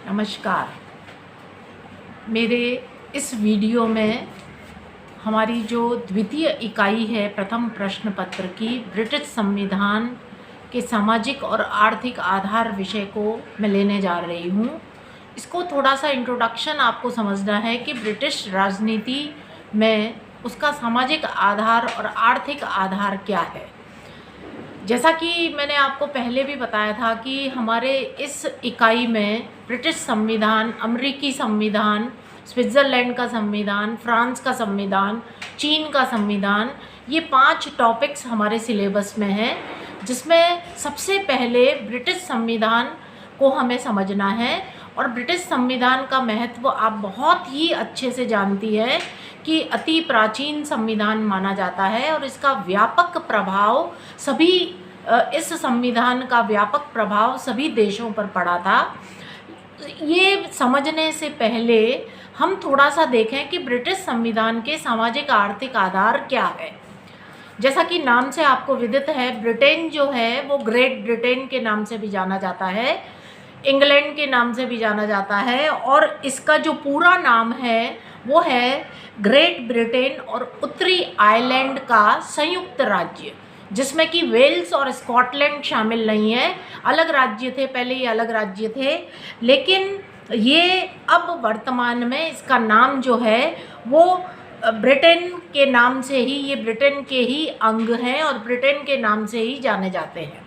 नमस्कार। मेरे इस वीडियो में हमारी जो द्वितीय इकाई है प्रथम प्रश्न पत्र की ब्रिटिश संविधान के सामाजिक और आर्थिक आधार विषय को मैं लेने जा रही हूँ। इसको थोड़ा सा इंट्रोडक्शन आपको समझना है कि ब्रिटिश राजनीति में उसका सामाजिक आधार और आर्थिक आधार क्या है। जैसा कि मैंने आपको पहले भी बताया था कि हमारे इस इकाई में ब्रिटिश संविधान, अमेरिकी संविधान, स्विट्ज़रलैंड का संविधान, फ्रांस का संविधान, चीन का संविधान, ये 5 टॉपिक्स हमारे सिलेबस में हैं, जिसमें सबसे पहले ब्रिटिश संविधान को हमें समझना है। और ब्रिटिश संविधान का महत्व आप बहुत ही अच्छे से जानती है कि अति प्राचीन संविधान माना जाता है और इसका व्यापक प्रभाव सभी इस संविधान का व्यापक प्रभाव सभी देशों पर पड़ा था। ये समझने से पहले हम थोड़ा सा देखें कि ब्रिटिश संविधान के सामाजिक आर्थिक आधार क्या है। जैसा कि नाम से आपको विदित है, ब्रिटेन जो है वो ग्रेट ब्रिटेन के नाम से भी जाना जाता है, इंग्लैंड के नाम से भी जाना जाता है, और इसका जो पूरा नाम है वो है ग्रेट ब्रिटेन और उत्तरी आयरलैंड का संयुक्त राज्य, जिसमें कि वेल्स और स्कॉटलैंड शामिल नहीं है। अलग राज्य थे, पहले ये अलग राज्य थे, लेकिन ये अब वर्तमान में इसका नाम जो है वो ब्रिटेन के नाम से ही, ये ब्रिटेन के ही अंग हैं और ब्रिटेन के नाम से ही जाने जाते हैं।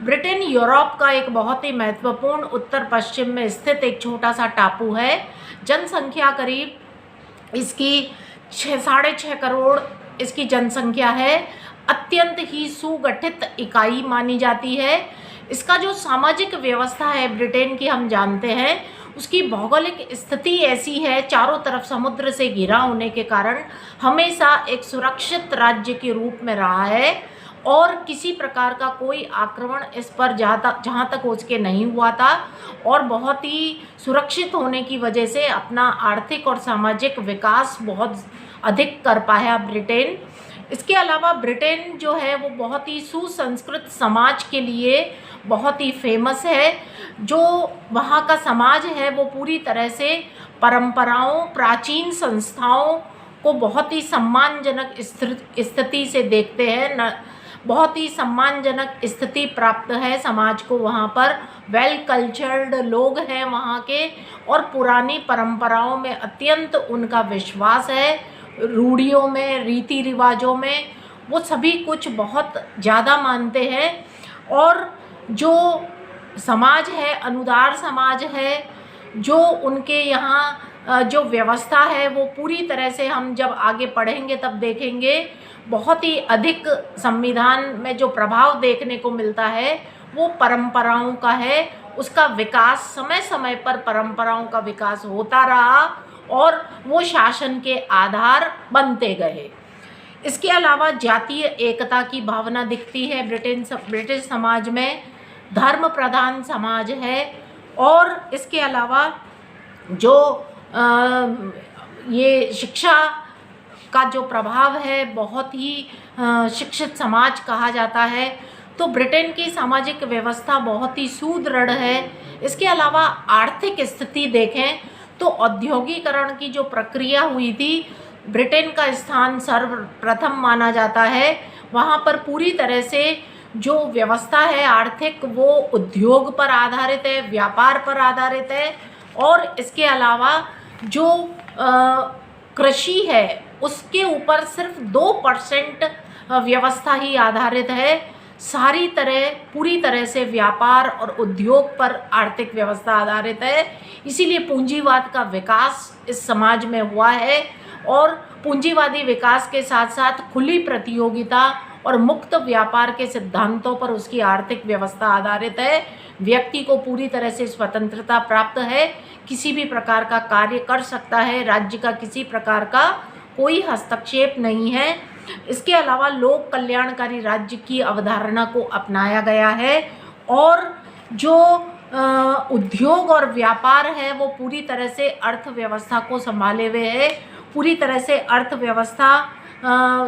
ब्रिटेन यूरोप का एक बहुत ही महत्वपूर्ण उत्तर पश्चिम में स्थित एक छोटा सा टापू है। जनसंख्या करीब इसकी 6.5 करोड़ इसकी जनसंख्या है। अत्यंत ही सुगठित इकाई मानी जाती है। इसका जो सामाजिक व्यवस्था है ब्रिटेन की, हम जानते हैं उसकी भौगोलिक स्थिति ऐसी है, चारों तरफ समुद्र से घिरा होने के कारण हमेशा एक सुरक्षित राज्य के रूप में रहा है और किसी प्रकार का कोई आक्रमण इस पर जहाँ तक हो सके नहीं हुआ था, और बहुत ही सुरक्षित होने की वजह से अपना आर्थिक और सामाजिक विकास बहुत अधिक कर पाया ब्रिटेन। इसके अलावा ब्रिटेन जो है वो बहुत ही सुसंस्कृत समाज के लिए बहुत ही फेमस है। जो वहाँ का समाज है वो पूरी तरह से परंपराओं, प्राचीन संस्थाओं को बहुत ही सम्मानजनक स्थिति से देखते हैं। बहुत ही सम्मानजनक स्थिति प्राप्त है समाज को वहाँ पर। वेल कल्चर्ड लोग हैं वहाँ के और पुरानी परंपराओं में अत्यंत उनका विश्वास है। रूढ़ियों में, रीति रिवाजों में वो सभी कुछ बहुत ज़्यादा मानते हैं। और जो समाज है, अनुदार समाज है, जो उनके यहाँ जो व्यवस्था है वो पूरी तरह से, हम जब आगे पढ़ेंगे तब देखेंगे, बहुत ही अधिक संविधान में जो प्रभाव देखने को मिलता है वो परंपराओं का है। उसका विकास समय समय पर परंपराओं का विकास होता रहा और वो शासन के आधार बनते गए। इसके अलावा जातीय एकता की भावना दिखती है ब्रिटिश समाज में। धर्म प्रधान समाज है और इसके अलावा जो ये शिक्षा का जो प्रभाव है, बहुत ही शिक्षित समाज कहा जाता है। तो ब्रिटेन की सामाजिक व्यवस्था बहुत ही सुदृढ़ है। इसके अलावा आर्थिक स्थिति देखें तो औद्योगिकरण की जो प्रक्रिया हुई थी, ब्रिटेन का स्थान सर्वप्रथम माना जाता है। वहाँ पर पूरी तरह से जो व्यवस्था है आर्थिक, वो उद्योग पर आधारित है, व्यापार पर आधारित है। और इसके अलावा जो कृषि है उसके ऊपर सिर्फ 2% व्यवस्था ही आधारित है। सारी तरह पूरी तरह से व्यापार और उद्योग पर आर्थिक व्यवस्था आधारित है। इसीलिए पूंजीवाद का विकास इस समाज में हुआ है और पूंजीवादी विकास के साथ साथ खुली प्रतियोगिता और मुक्त व्यापार के सिद्धांतों पर उसकी आर्थिक व्यवस्था आधारित है। व्यक्ति को पूरी तरह से स्वतंत्रता प्राप्त है, किसी भी प्रकार का कार्य कर सकता है, राज्य का किसी प्रकार का कोई हस्तक्षेप नहीं है। इसके अलावा लोक कल्याणकारी राज्य की अवधारणा को अपनाया गया है और जो उद्योग और व्यापार है वो पूरी तरह से अर्थव्यवस्था को संभाले हुए है। पूरी तरह से अर्थव्यवस्था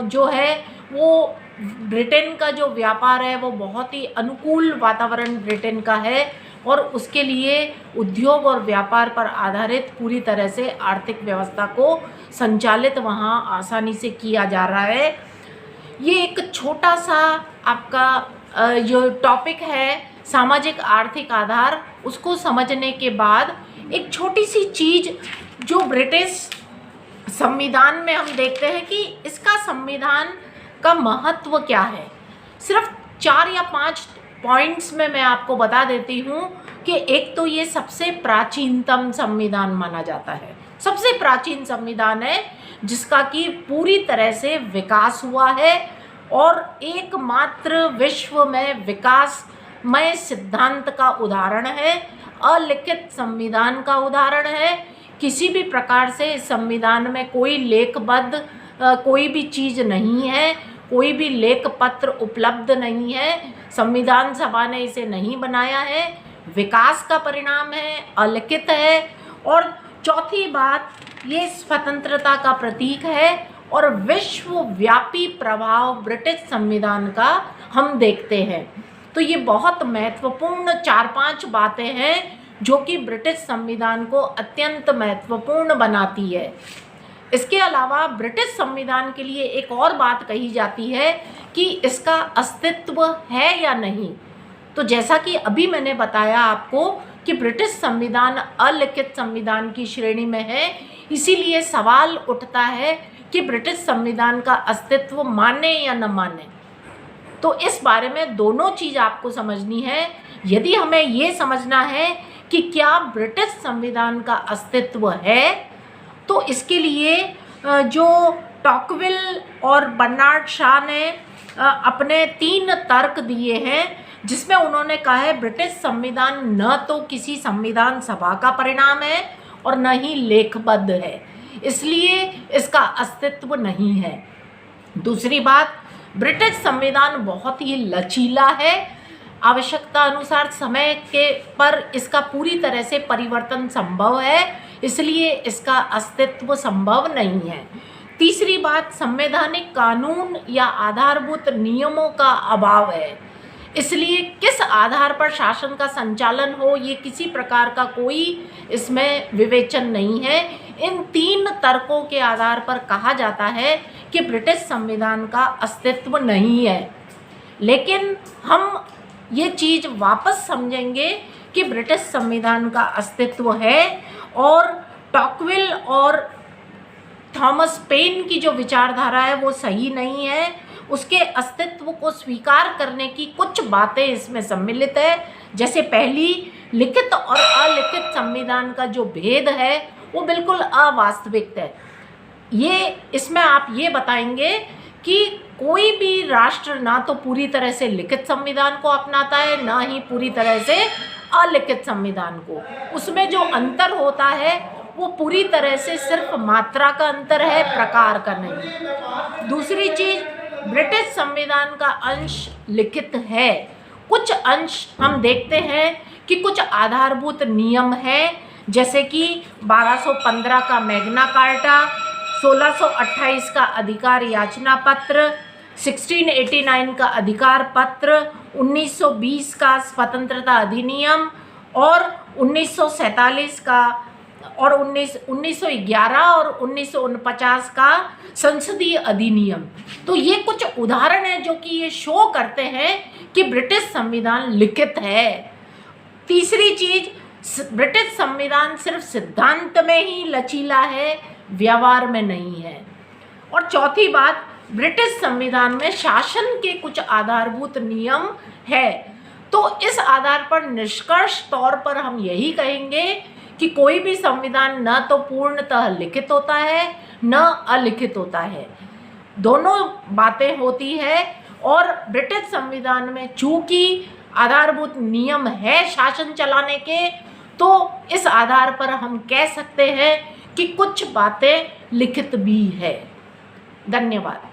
जो है वो, ब्रिटेन का जो व्यापार है वो बहुत ही अनुकूल वातावरण ब्रिटेन का है। और उसके लिए उद्योग और व्यापार पर आधारित पूरी तरह से आर्थिक व्यवस्था को संचालित वहाँ आसानी से किया जा रहा है। ये एक छोटा सा आपका जो टॉपिक है सामाजिक आर्थिक आधार, उसको समझने के बाद एक छोटी सी चीज़ जो ब्रिटिश संविधान में हम देखते हैं कि इसका संविधान का महत्व क्या है। सिर्फ 4 या 5 पॉइंट्स में मैं आपको बता देती हूँ कि एक तो ये सबसे प्राचीनतम संविधान माना जाता है, सबसे प्राचीन संविधान है जिसका कि पूरी तरह से विकास हुआ है और एकमात्र विश्व में विकासमय सिद्धांत का उदाहरण है, अलिखित संविधान का उदाहरण है। किसी भी प्रकार से इस संविधान में कोई लेखबद्ध कोई भी चीज़ नहीं है, कोई भी लेख पत्र उपलब्ध नहीं है, संविधान सभा ने इसे नहीं बनाया है, विकास का परिणाम है, अलिखित है। और चौथी बात, ये स्वतंत्रता का प्रतीक है और विश्वव्यापी प्रभाव ब्रिटिश संविधान का हम देखते हैं। तो ये बहुत महत्वपूर्ण 4-5 बातें हैं जो कि ब्रिटिश संविधान को अत्यंत महत्वपूर्ण बनाती है। इसके अलावा ब्रिटिश संविधान के लिए एक और बात कही जाती है कि इसका अस्तित्व है या नहीं। तो जैसा कि अभी मैंने बताया आपको कि ब्रिटिश संविधान अलिखित संविधान की श्रेणी में है, इसीलिए सवाल उठता है कि ब्रिटिश संविधान का अस्तित्व माने या न माने। तो इस बारे में दोनों चीज़ आपको समझनी है। यदि हमें ये समझना है कि क्या ब्रिटिश संविधान का अस्तित्व है, तो इसके लिए जो टॉकविल और बर्नार्ड शॉ ने अपने 3 तर्क दिए हैं, जिसमें उन्होंने कहा है ब्रिटिश संविधान न तो किसी संविधान सभा का परिणाम है और न ही लेखबद्ध है, इसलिए इसका अस्तित्व नहीं है। दूसरी बात, ब्रिटिश संविधान बहुत ही लचीला है, आवश्यकता अनुसार समय के पर इसका पूरी तरह से परिवर्तन संभव है, इसलिए इसका अस्तित्व संभव नहीं है। तीसरी बात, संवैधानिक कानून या आधारभूत नियमों का अभाव है, इसलिए किस आधार पर शासन का संचालन हो ये किसी प्रकार का कोई इसमें विवेचन नहीं है। इन 3 तर्कों के आधार पर कहा जाता है कि ब्रिटिश संविधान का अस्तित्व नहीं है। लेकिन हम ये चीज़ वापस समझेंगे कि ब्रिटिश संविधान का अस्तित्व है और टॉकविल और थॉमस पेन की जो विचारधारा है वो सही नहीं है। उसके अस्तित्व को स्वीकार करने की कुछ बातें इसमें सम्मिलित है, जैसे पहली, लिखित और अलिखित संविधान का जो भेद है वो बिल्कुल अवास्तविक है। ये इसमें आप ये बताएंगे कि कोई भी राष्ट्र ना तो पूरी तरह से लिखित संविधान को अपनाता है, ना ही पूरी तरह से अलिखित संविधान को। उसमें जो अंतर होता है वो पूरी तरह से सिर्फ मात्रा का अंतर है, प्रकार का नहीं। दूसरी चीज़, ब्रिटिश संविधान का अंश लिखित है, कुछ अंश हम देखते हैं कि कुछ आधारभूत नियम हैं, जैसे कि 1215 का मैग्ना कार्टा, 1628 का अधिकार याचना पत्र, 1689 का अधिकार पत्र, 1920 का स्वतंत्रता अधिनियम और 1947 का और 1911 और 1949 का संसदीय अधिनियम। तो ये कुछ उदाहरण हैं जो कि ये शो करते हैं कि ब्रिटिश संविधान लिखित है। तीसरी चीज़, ब्रिटिश संविधान सिर्फ सिद्धांत में ही लचीला है, व्यवहार में नहीं है। और चौथी बात, ब्रिटिश संविधान में शासन के कुछ आधारभूत नियम है। तो इस आधार पर निष्कर्ष तौर पर हम यही कहेंगे कि कोई भी संविधान न तो पूर्णतः लिखित होता है न अलिखित होता है, दोनों बातें होती है। और ब्रिटिश संविधान में चूंकि आधारभूत नियम है शासन चलाने के, तो इस आधार पर हम कह सकते हैं कि कुछ बातें लिखित भी है। धन्यवाद।